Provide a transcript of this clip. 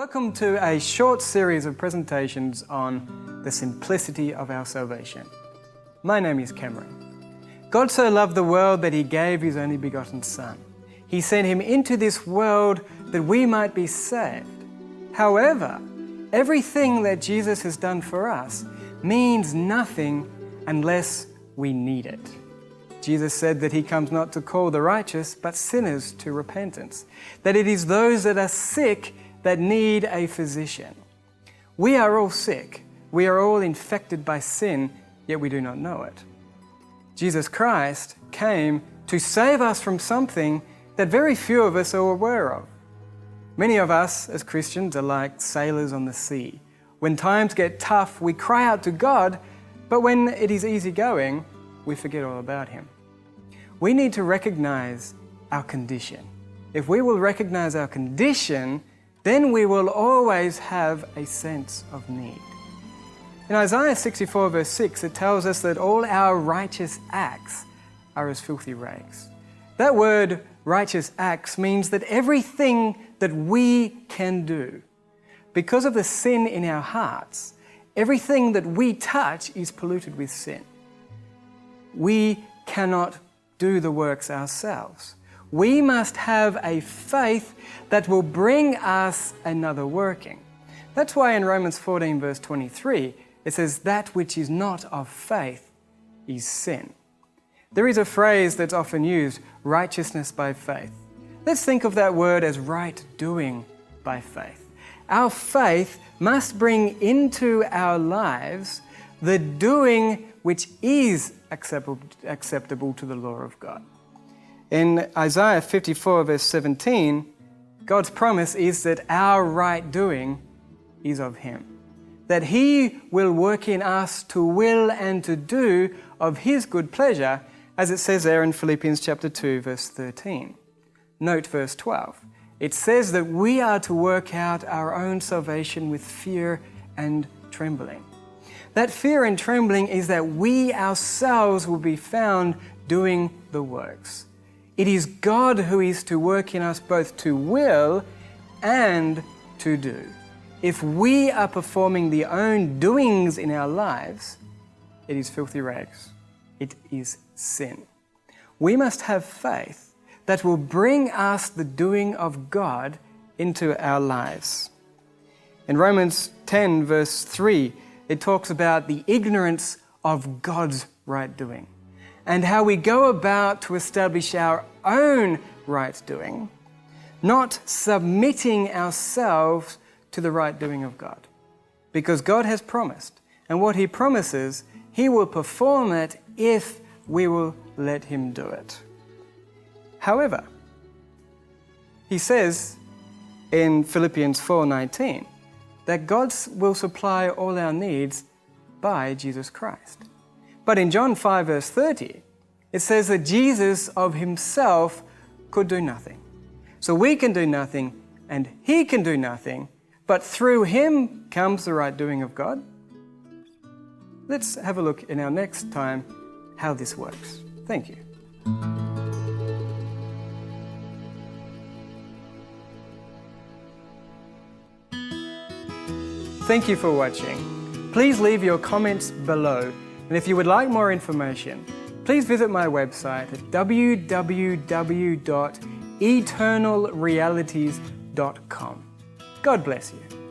Welcome to a short series of presentations on the simplicity of our salvation. My name is Cameron. God so loved the world that He gave His only begotten Son. He sent Him into this world that we might be saved. However, everything that Jesus has done for us means nothing unless we need it. Jesus said that He comes not to call the righteous, but sinners to repentance. That it is those that are sick that need a physician. We are all sick. We are all infected by sin, yet we do not know it. Jesus Christ came to save us from something that very few of us are aware of. Many of us as Christians are like sailors on the sea. When times get tough, we cry out to God, but when it is easy going, we forget all about Him. We need to recognize our condition. If we will recognize our condition, then we will always have a sense of need. In Isaiah 64 verse 6, it tells us that all our righteous acts are as filthy rags. That word, righteous acts, means that everything that we can do, because of the sin in our hearts, everything that we touch is polluted with sin. We cannot do the works ourselves. We must have a faith that will bring us another working. That's why in Romans 14 verse 23, it says, that which is not of faith is sin. There is a phrase that's often used, righteousness by faith. Let's think of that word as right doing by faith. Our faith must bring into our lives the doing which is acceptable to the law of God. In Isaiah 54 verse 17, God's promise is that our right doing is of Him. That He will work in us to will and to do of His good pleasure, as it says there in Philippians chapter 2 verse 13. Note verse 12. It says that we are to work out our own salvation with fear and trembling. That fear and trembling is that we ourselves will be found doing the works. It is God who is to work in us both to will and to do. If we are performing the own doings in our lives, it is filthy rags. It is sin. We must have faith that will bring us the doing of God into our lives. In Romans 10 verse 3, it talks about the ignorance of God's right doing and how we go about to establish our own right doing, not submitting ourselves to the right doing of God. Because God has promised, and what He promises, He will perform it if we will let Him do it. However, He says in Philippians 4:19 that God will supply all our needs by Jesus Christ. But in John 5 verse 30, it says that Jesus of Himself could do nothing. So we can do nothing and He can do nothing, but through Him comes the right doing of God. Let's have a look in our next time how this works. Thank you. Thank you for watching. Please leave your comments below, and if you would like more information, please visit my website at www.eternalrealities.com. God bless you.